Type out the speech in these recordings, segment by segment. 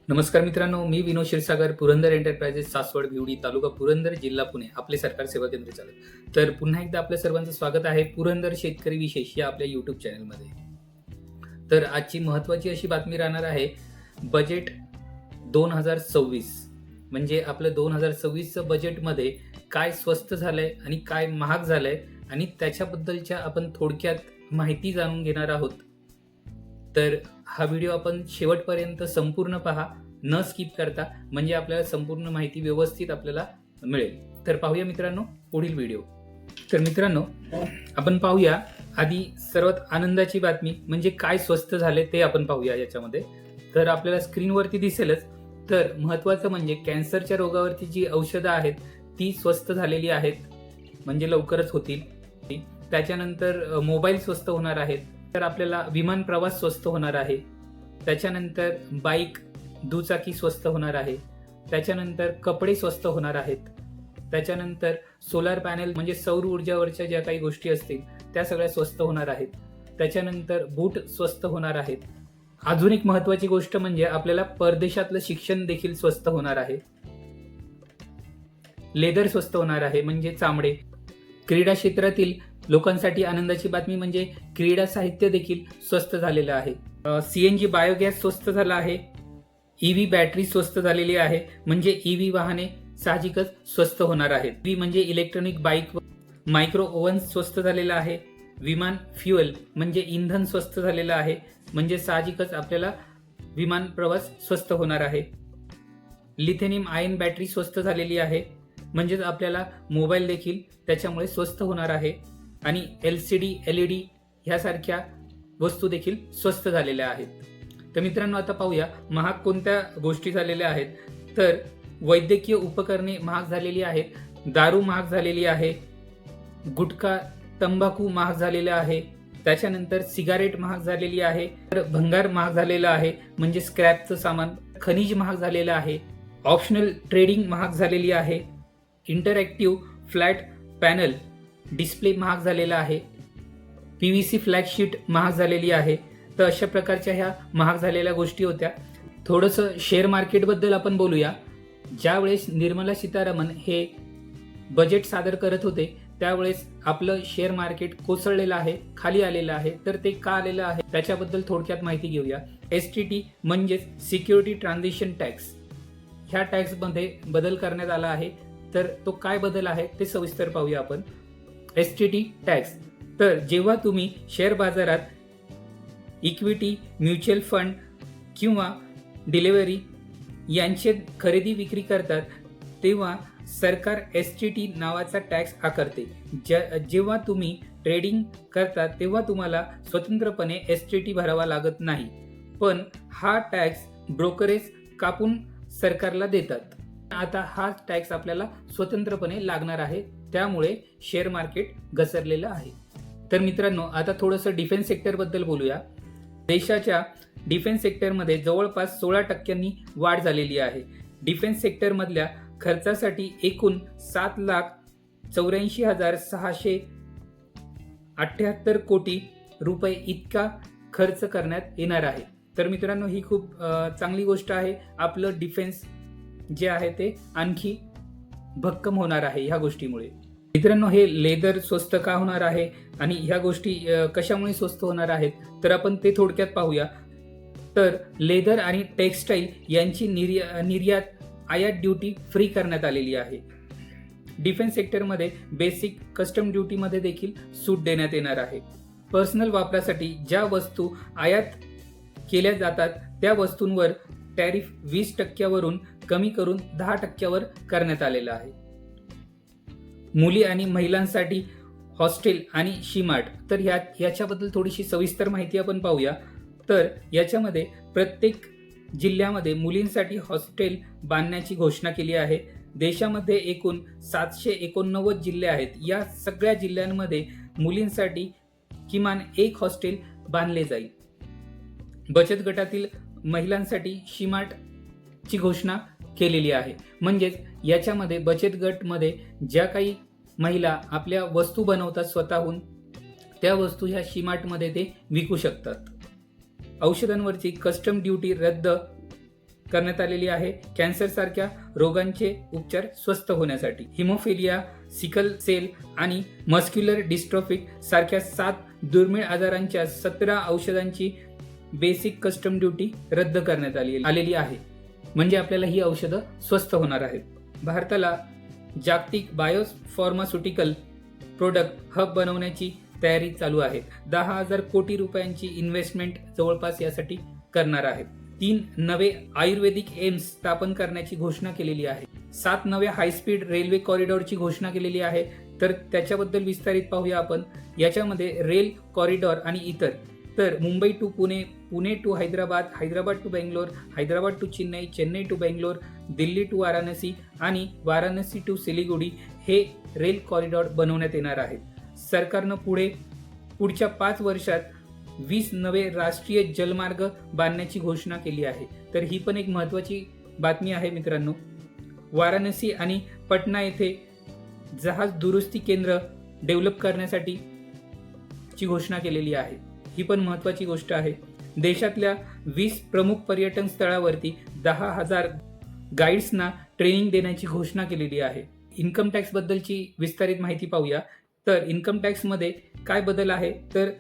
नमस्कार मित्रांनो, मी विनोद क्षीरसागर, पुरंदर एंटरप्राइजेस, सासवड, भिवडी, तालुका पुरंदर, जिल्हा पुणे, आपले सरकार सेवा केंद्र चालक. तर पुन्हा एकदा आपल्या सर्वांचं स्वागत आहे पुरंदर शेतकरी विशेष या आपल्या यूट्यूब चॅनलमध्ये. तर आजची महत्त्वाची अशी बातमी राहणार आहे, बजेट 2026 म्हणजे आपलं 2026चं बजेटमध्ये काय स्वस्त झालंय आणि काय महाग झालंय आणि त्याच्याबद्दलच्या आपण थोडक्यात माहिती जाणून घेणार आहोत. तर हा व्हिडिओ आपण शेवटपर्यंत संपूर्ण पहा, न स्किप करता, म्हणजे आपल्याला संपूर्ण माहिती व्यवस्थित आपल्याला मिळेल. तर पाहूया मित्रांनो पुढील व्हिडिओ. तर मित्रांनो, आपण पाहूया आधी सर्वात आनंदाची बातमी म्हणजे काय स्वस्त झाले ते आपण पाहूया याच्यामध्ये. तर आपल्याला स्क्रीनवरती दिसेलच. तर महत्त्वाचं म्हणजे कॅन्सरच्या रोगावरती जी औषधं आहेत ती स्वस्त झालेली आहेत, म्हणजे लवकरच होतील. त्याच्यानंतर मोबाईल स्वस्त होणार आहेत. तर आपल्याला विमान प्रवास स्वस्त होणार आहे. त्याच्यानंतर बाईक, दुचाकी स्वस्त होणार आहे. त्याच्यानंतर कपडे स्वस्त होणार आहेत. त्याच्यानंतर सोलार पॅनेल म्हणजे सौर ऊर्जावरच्या ज्या काही गोष्टी असतील त्या सगळ्या स्वस्त होणार आहेत. त्याच्यानंतर बूट स्वस्त होणार आहेत. अजून एक महत्त्वाची गोष्ट म्हणजे आपल्याला परदेशातलं शिक्षण देखील स्वस्त होणार आहे. लेदर स्वस्त होणार आहे म्हणजे चामडे. क्रीडा क्षेत्रातील लोकांसाठी आनंदाची बातमी म्हणजे क्रीडा साहित्य देखील स्वस्त झालेलं आहे. CNG बायोगॅस स्वस्त झाला आहे. EV बॅटरी स्वस्त झालेली आहे, म्हणजे EV वाहने साहजिकच स्वस्त होणार आहेत. EV म्हणजे इलेक्ट्रॉनिक बाईक. मायक्रो ओव्हन स्वस्त झालेला आहे. विमान फ्युएल म्हणजे इंधन स्वस्त झालेलं आहे, म्हणजे साहजिकच आपल्याला विमान प्रवास स्वस्त होणार आहे. लिथियम आयन बॅटरी स्वस्त झालेली आहे, म्हणजेच आपल्याला मोबाईल देखील त्याच्यामुळे स्वस्त होणार आहे. आणि LCD LED ह्यासारख्या वस्तू देखील स्वस्त झालेल्या आहेत. तर मित्रांनो, आता पाहूया महाग कोणत्या गोष्टी झालेल्या आहेत. तर वैद्यकीय उपकरणे महाग झालेली आहेत. दारू महाग झालेली आहे. गुटखा, तंबाखू महाग झालेला आहे. त्याच्यानंतर सिगारेट महाग झालेली आहे. तर भंगार महाग झालेला आहे, म्हणजे स्क्रॅपचं सामान. खनिज महाग झालेलं आहे. ऑप्शनल ट्रेडिंग महाग झालेली आहे. इंटरॅक्टिव्ह फ्लॅट पॅनल डिस्प्ले महाग झालेला आहे. PVC फ्लॅट शीट महाग झालेली आहे. तर अशा प्रकारच्या ह्या महाग झालेल्या गोष्टी होत्या. थोडंसं शेअर मार्केटबद्दल आपण बोलूया. ज्यावेळेस निर्मला सीतारामन हे बजेट सादर करत होते त्यावेळेस आपलं शेअर मार्केट कोसळलेलं आहे, खाली आलेलं आहे. तर ते का आलेलं आहे त्याच्याबद्दल थोडक्यात माहिती घेऊया. STT म्हणजेच सिक्युरिटी ट्रान्झिशन टॅक्स, ह्या टॅक्समध्ये बदल करण्यात आला आहे. तर तो काय बदल आहे ते सविस्तर पाहूया आपण. STT टॅक्स, तर जेव्हा तुम्ही शेअर बाजारात इक्विटी, म्युच्युअल फंड किंवा डिलिव्हरी यांचे खरेदी विक्री करतात तेव्हा सरकार STT नावाचा टॅक्स आकारते. जेव्हा तुम्ही ट्रेडिंग करता तेव्हा तुम्हाला स्वतंत्रपणे STT भरावा लागत नाही, पण हा टॅक्स ब्रोकरेज कापून सरकारला देतात. आता हा टॅक्स आपल्याला स्वतंत्रपणे लागणार आहे, त्यामुळे शेअर मार्केट घसरलेलं आहे. तर मित्रांनो, आता थोडंसं डिफेन्स सेक्टरबद्दल बोलूया. देशाच्या डिफेन्स सेक्टरमध्ये जवळपास 16% वाढ झालेली आहे. डिफेन्स सेक्टरमधल्या खर्चासाठी एकूण 7,84,678 कोटी रुपये इतका खर्च करण्यात येणार आहे. तर मित्रांनो, ही खूप चांगली गोष्ट आहे. आपलं डिफेन्स जे आहे ते आणखी भक्कम होणार आहे ह्या गोष्टीमुळे. मित्रांनो, हे लेदर स्वस्त का होणार आहे आणि ह्या गोष्टी कशामुळे स्वस्त होणार आहेत तर आपण ते थोडक्यात पाहूया. तर लेदर आणि टेक्स्टाईल यांची निर्यात आयात ड्युटी फ्री करण्यात आलेली आहे. डिफेन्स सेक्टरमध्ये बेसिक कस्टम ड्युटीमध्ये देखील सूट देण्यात येणार आहे. पर्सनल वापरासाठी ज्या वस्तू आयात केल्या जातात त्या वस्तूंवर टॅरिफ 20% कमी करून 10% करण्यात आलेलं आहे. मुली आणि महिलांसाठी हॉस्टेल आणि शी-मार्ट, तर याच्याबद्दल थोडीशी सविस्तर माहिती आपण पाहूया. तर याच्यामध्ये प्रत्येक जिल्ह्यामध्ये मुलींसाठी हॉस्टेल बांधण्याची घोषणा केली आहे. देशामध्ये एकूण 789 जिल्हे आहेत. या सगळ्या जिल्ह्यांमध्ये मुलींसाठी किमान एक हॉस्टेल बांधले जाईल. बचत गटातील महिलांसाठी शी-मार्टची घोषणा केलेली आहे. म्हणजेच याच्यामध्ये बचत गटमध्ये ज्या काही महिला आपल्या वस्तू बनवतात स्वतःहून, त्या वस्तू ह्या शी-मार्टमध्ये ते विकू शकतात. औषधांवरची कस्टम ड्युटी रद्द करण्यात आलेली आहे कॅन्सर सारख्या रोगांचे उपचार स्वस्त होण्यासाठी. हिमोफिलिया, सिकल सेल आणि मस्क्युलर डिस्ट्रॉफिक सारख्या 7 दुर्मिळ आजारांच्या 17 औषधांची बेसिक कस्टम ड्युटी रद्द करण्यात आलेली आहे. म्हणजे आपल्याला ही औषधं स्वस्त होणार आहेत. भारताला जागतिक बायोफार्मास्युटिकल प्रोडक्ट हब बनवण्याची तयारी चालू आहे. 10,000 कोटी रुपयांची इन्व्हेस्टमेंट जवळपास यासाठी करणार आहेत. 3 नवे आयुर्वेदिक एम्स स्थापन करण्याची घोषणा केलेली आहे. 7 नव्या हायस्पीड रेल्वे कॉरिडॉरची घोषणा केलेली आहे. तर त्याच्याबद्दल विस्तारित पाहूया आपण. याच्यामध्ये रेल कॉरिडॉर आणि इतर तर Mumbai to Pune, Pune to Hyderabad, Hyderabad to Bangalore, Hyderabad to Chennai, Chennai to Bangalore, Delhi to Varanasi आणि वाराणसी टू सिलिगुडी हे रेल कॉरिडॉर बनवण्यात येणार आहेत. सरकारनं पुढच्या 5 वर्षात 20 नवे राष्ट्रीय जलमार्ग बांधण्याची घोषणा केली आहे. तर ही पण एक महत्त्वाची बातमी आहे मित्रांनो. वाराणसी आणि पटना येथे जहाज दुरुस्ती केंद्र डेव्हलप करण्यासाठी ची घोषणा केलेली आहे. ही पण महत्त्वाची गोष्ट आहे. देशातल्या 20 प्रमुख पर्यटन स्थळावरती 10,000 गाईड्सना ट्रेनिंग देण्याची घोषणा केलेली आहे. इन्कम टॅक्स बद्दलची विस्तारित माहिती पाहूया. तर इन्कम टॅक्समध्ये काय बदल आहे तर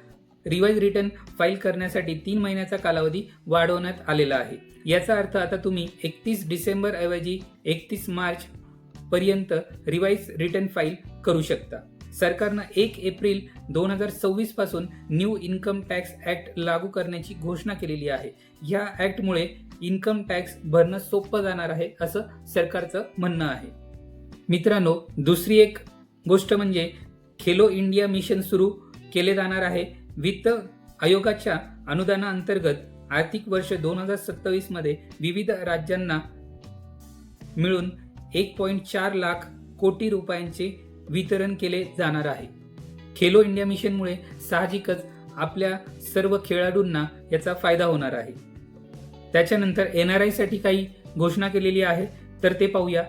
रिवाइज रिटर्न फाईल करण्यासाठी 3 महिन्याचा कालावधी वाढवण्यात आलेला आहे. याचा अर्थ आता तुम्ही 31 डिसेंबर ऐवजी 31 मार्च पर्यंत रिवाइज रिटर्न फाईल करू शकता. सरकारनं 1 एप्रिल 2026 पासून न्यू इन्कम टॅक्स ऍक्ट लागू करण्याची घोषणा केलेली आहे. या ऍक्टमुळे इन्कम टॅक्स भरणं सोपं जाणार आहे असं सरकारचं म्हणणं आहे. मित्रांनो, दुसरी एक गोष्ट म्हणजे खेलो इंडिया मिशन सुरू केले जाणार आहे. वित्त आयोगाच्या अनुदानाअंतर्गत आर्थिक वर्ष 2027 मध्ये विविध राज्यांना मिळून 1.4 लाख कोटी रुपयांचे वितरण केले जाणार आहे. खेलो इंडिया मिशनमुळे साहजिकच आपल्या सर्व खेळाडूंना याचा फायदा होणार आहे. त्याच्यानंतर NRI साठी काही घोषणा केलेली आहे. तर ते पाहूया.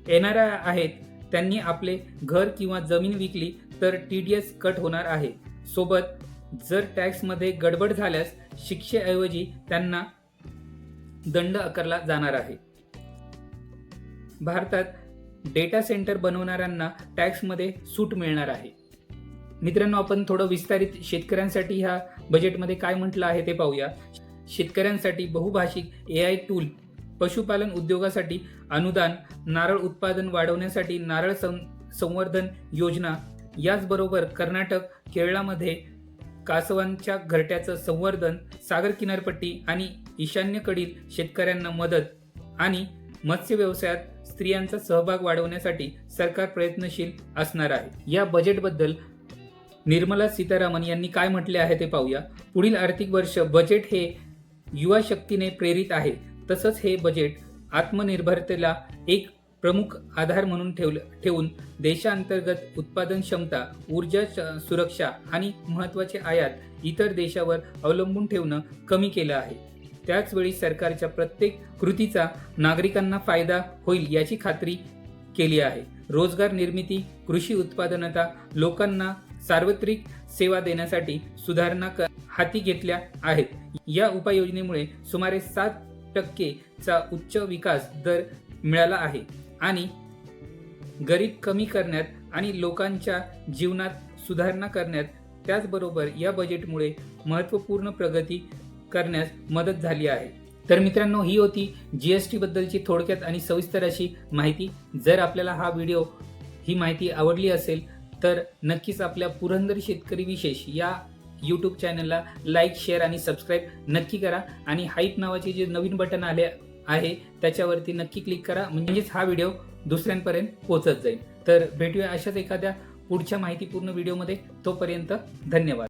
NRI आहेत त्यांनी आपले घर किंवा जमीन विकली तर TDS कट होणार आहे. सोबत जर टॅक्समध्ये गडबड झाल्यास शिक्षेऐवजी त्यांना दंड आकारला जाणार आहे. भारतात डेटा सेंटर बनवणाऱ्यांना टॅक्समध्ये सूट मिळणार आहे. मित्रांनो, आपण थोडं विस्तारित शेतकऱ्यांसाठी ह्या बजेटमध्ये काय म्हटलं आहे ते पाहूया. शेतकऱ्यांसाठी बहुभाषिक AI टूल, पशुपालन उद्योगासाठी अनुदान, नारळ उत्पादन वाढवण्यासाठी नारळ संवर्धन योजना, याचबरोबर कर्नाटक, केरळामध्ये कासवांच्या घरट्याचं संवर्धन, सागर किनारपट्टी आणि ईशान्येकडील शेतकऱ्यांना मदत आणि मत्स्य व्यवसायात स्त्रियांचा सहभाग वाढवण्यासाठी सरकार प्रयत्नशील असणार आहे. या बजेटबद्दल निर्मला सीतारामन यांनी काय म्हटले आहे ते पाहूया. पुढील आर्थिक वर्ष बजेट हे युवा शक्तीने प्रेरित आहे. तसंच हे बजेट आत्मनिर्भरतेला एक प्रमुख आधार म्हणून ठेवून देशांतर्गत उत्पादन क्षमता, ऊर्जा सुरक्षा आणि महत्त्वाचे आयात इतर देशावर अवलंबून ठेवणं कमी केलं आहे. त्याचवेळी सरकारच्या प्रत्येक कृतीचा नागरिकांना फायदा होईल याची खात्री केली आहे. रोजगार निर्मिती, कृषी उत्पादनता, लोकांना सार्वत्रिक सेवा देण्यासाठी सुधारणा हाती घेतल्या आहेत. या उपाययोजनेमुळे सुमारे 7% उच्च विकास दर मिळाला आहे आणि गरीब कमी करण्यात आणि लोकांच्या जीवनात सुधारणा करण्यात, त्याचबरोबर या बजेटमुळे महत्त्वपूर्ण प्रगती करण्यास मदत झाली आहे. तर मित्रांनो, ही होती GST बद्दलची थोडक्यात आणि सविस्तर अशी माहिती. जर आपल्याला ही माहिती आवडली असेल तर नक्कीच आपल्या पुरंदर शेतकरी विशेष या YouTube चॅनलला लाईक, शेअर आणि सबस्क्राईब नक्की करा. आणि हाईप नावाचे जे नवीन बटन आले आहे त्याच्यावरती नक्की क्लिक करा, म्हणजेच हा व्हिडिओ दुसऱ्यांपर्यंत पोहोचत जाईल. तर भेटूया अशाच एखाद्या पुढच्या माहितीपूर्ण व्हिडिओमध्ये. तोपर्यंत धन्यवाद.